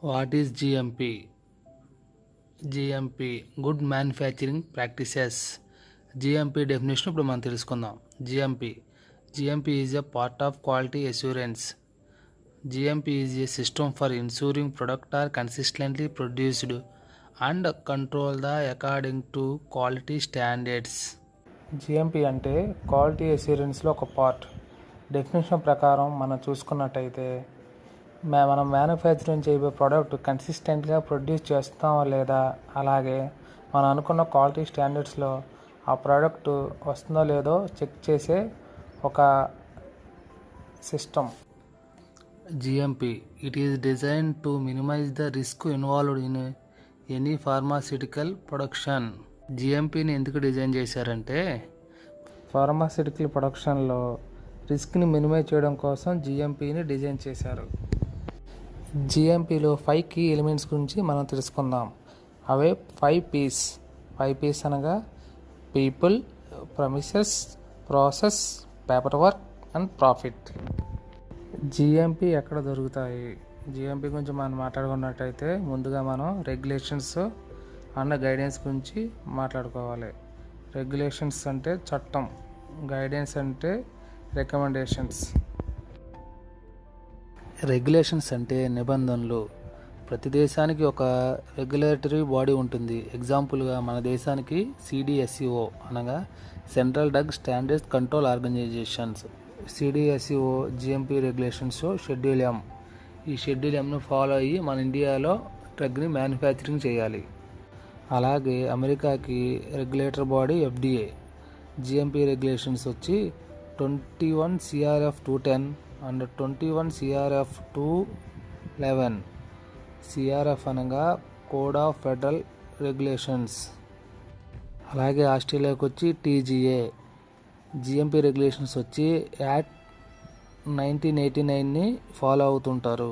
What is GMP? GMP Good Manufacturing Practices. GMP definition ఇప్పుడు మనం తెలుసుకుందాం. GMP is a part of quality assurance. GMP is a system for ensuring products are consistently produced and controlled according to quality standards. GMP అంటే quality అష్యూరెన్స్లో ఒక part. Definition ప్రకారం మనం చూసుకున్నట్టయితే మనం manufacturing చేయబోయే ప్రోడక్ట్ కన్సిస్టెంట్గా ప్రొడ్యూస్ చేస్తామో లేదా, అలాగే మనం అనుకున్న క్వాలిటీ స్టాండర్డ్స్లో ఆ ప్రోడక్ట్ వస్తుందో లేదో చెక్ చేసే ఒక system. GMP it is designed to minimize the risk involved in any pharmaceutical production. GMPని ఎందుకు డిజైన్ చేశారంటే ఫార్మాస్యూటికల్ ప్రొడక్షన్లో రిస్క్ని మినిమైజ్ చేయడం కోసం జిఎంపిని డిజైన్ చేశారు. జిఎంపిలో 5 కీ ఎలిమెంట్స్ గురించి మనం తెలుసుకుందాం. అవే 5 పీస్. 5 పీస్ అనగా people, premises, process, paper work and profit. GMP ఎక్కడ దొరుకుతాయి? జిఎంపి గురించి మనం మాట్లాడుకున్నట్టయితే ముందుగా మనం రెగ్యులేషన్స్ అండ్ గైడెన్స్ గురించి మాట్లాడుకోవాలి. రెగ్యులేషన్స్ అంటే చట్టం, గైడెన్స్ అంటే రికమెండేషన్స్. రెగ్యులేషన్స్ అంటే నిబంధనలు. ప్రతి దేశానికి ఒక రెగ్యులేటరీ బాడీ ఉంటుంది. ఎగ్జాంపుల్గా మన దేశానికి సిడిఎస్ఈఓ అనగా central drug standards control organisations. CDSEO GMP regulations schedule M. ఈ షెడ్యూల్ ఎంను ఫాలో అయ్యి మన ఇండియాలో డ్రగ్ని మ్యానుఫ్యాక్చరింగ్ చేయాలి. అలాగే అమెరికాకి regulator body FDA. GMP regulations వచ్చి 21 CRF 210 అండ్ 21 CRF 211. సిఆర్ఎఫ్ అనగా కోడ్ ఆఫ్ ఫెడరల్ రెగ్యులేషన్స్. అలాగే ఆస్ట్రేలియాకి వచ్చి టీజీఏ. జిఎంపి రెగ్యులేషన్స్ వచ్చి యాక్ట్ 1989ని ఫాలో అవుతుంటారు.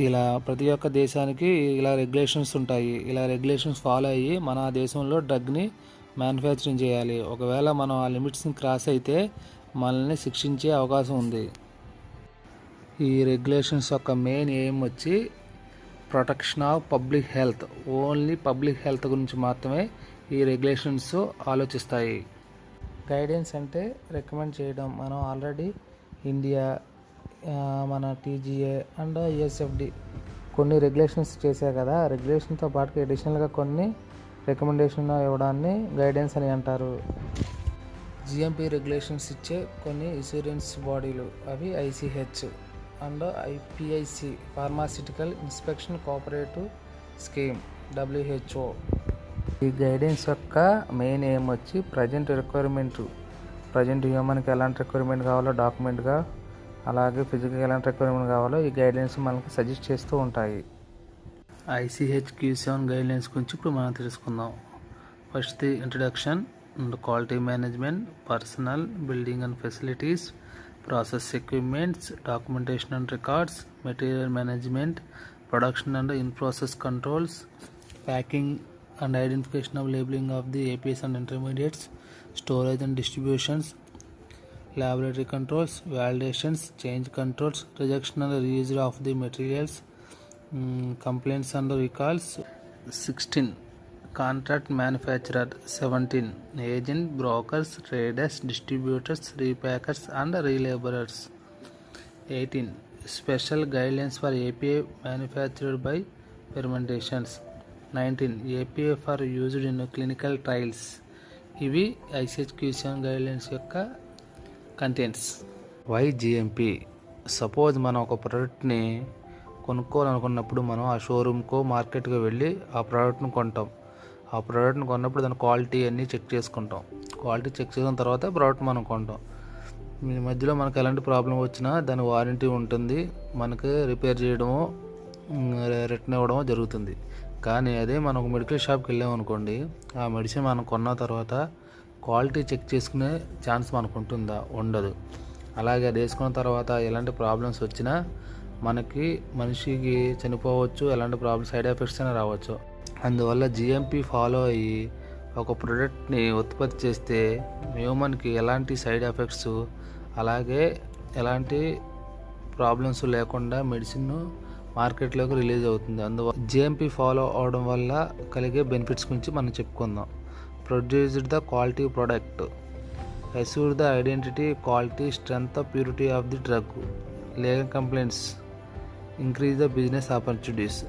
ఇలా ప్రతి ఒక్క దేశానికి ఇలా రెగ్యులేషన్స్ ఉంటాయి. ఇలా రెగ్యులేషన్స్ ఫాలో అయ్యి మన దేశంలో డ్రగ్ని మ్యానుఫ్యాక్చరింగ్ చేయాలి. ఒకవేళ మనం ఆ లిమిట్స్ని క్రాస్ అయితే మనల్ని శిక్షించే అవకాశం ఉంది. ఈ రెగ్యులేషన్స్ యొక్క మెయిన్ ఎయిమ్ వచ్చి protection of public health. Only public health గురించి మాత్రమే ఈ రెగ్యులేషన్స్ ఆలోచిస్తాయి. గైడెన్స్ అంటే రికమెండ్ చేయడం. మనం ఆల్రెడీ ఇండియా, మన టీజీఏ అండ్ యుఎస్ఎఫ్డి కొన్ని రెగ్యులేషన్స్ చేశాయి కదా. రెగ్యులేషన్తో పాటుగా అడిషనల్గా కొన్ని రికమెండేషన్ ఇవ్వడాన్ని గైడెన్స్ అని అంటారు. జిఎంపి రెగ్యులేషన్స్ ఇచ్చే కొన్ని ఇన్సూరెన్స్ బాడీలు అవి ICH and IPIC, pharmaceutical inspection cooperative scheme, WHO. ఈ గైడెన్స్ యొక్క మెయిన్ ఎయిమ్ వచ్చి ప్రజెంట్ హ్యూమన్కి ఎలాంటి రిక్వైర్మెంట్ కావాలో డాక్యుమెంట్గా, అలాగే ఫిజికల్గా ఎలాంటి రిక్వైర్మెంట్ కావాలో ఈ గైడ్లైన్స్ మనకు సజెస్ట్ చేస్తూ ఉంటాయి. ICH Q7 గైడ్లైన్స్ గురించి ఇప్పుడు మనం తెలుసుకుందాం. First the introduction and quality management, personal, building and facilities, process equipments, documentation and records, material management, production and in process controls, packing and identification of labeling of the APIs and intermediates, storage and distributions, laboratory controls, validations, change controls, rejection and reuse of the materials, complaints and recalls. 16 contract manufacturer. 17 agent, brokers, traders, distributors, repackers and relaborers. 18 special guidelines for API manufactured by fermentations. 19 API for used in clinical trials. ఇవి ICH Q7 guidelines యొక్క contents. Why GMP? Suppose మనం ఒక ప్రోడక్ట్ని కొనుక్కోవాలనుకున్నప్పుడు మనం ఆ షోరూమ్కో మార్కెట్కో వెళ్ళి ఆ ప్రోడక్ట్ని కొంటాం. ఆ ప్రోడక్ట్ని కొన్నప్పుడు దాని క్వాలిటీ అన్నీ చెక్ చేసుకుంటాం. క్వాలిటీ చెక్ చేసిన తర్వాత ప్రోడక్ట్ మనం కొంటాం. ఈ మధ్యలో మనకు ఎలాంటి ప్రాబ్లం వచ్చినా దాని వారంటీ ఉంటుంది. మనకు రిపేర్ చేయడమో రిటర్న్ ఇవ్వడమో జరుగుతుంది. కానీ అదే మనం ఒక మెడికల్ షాప్కి వెళ్ళామనుకోండి, ఆ మెడిసిన్ మనం కొన్న తర్వాత క్వాలిటీ చెక్ చేసుకునే ఛాన్స్ మనకు ఉంటుందా? ఉండదు. అలాగే అది వేసుకున్న తర్వాత ఎలాంటి ప్రాబ్లమ్స్ వచ్చినా మనిషికి చనిపోవచ్చు, ఎలాంటి సైడ్ ఎఫెక్ట్స్ అయినా రావచ్చు. అందువల్ల జిఎంపి ఫాలో అయ్యి ఒక ప్రోడక్ట్ని ఉత్పత్తి చేస్తే హ్యూమన్కి ఎలాంటి సైడ్ ఎఫెక్ట్స్, అలాగే ఎలాంటి ప్రాబ్లమ్స్ లేకుండా మెడిసిన్ మార్కెట్లోకి రిలీజ్ అవుతుంది. అందువల్ల జిఎంపి ఫాలో అవడం వల్ల కలిగే బెనిఫిట్స్ గురించి మనం చెప్పుకుందాం. Produced the quality product, assure the identity, quality, strength, purity of the drug, legal complaints, increase the business opportunities.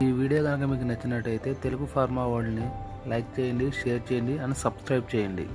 ఈ వీడియో కనుక మీకు నచ్చినట్టయితే తెలుగు ఫార్మా వరల్డ్ని లైక్ చేయండి, షేర్ చేయండి అండ్ సబ్స్క్రైబ్ చేయండి.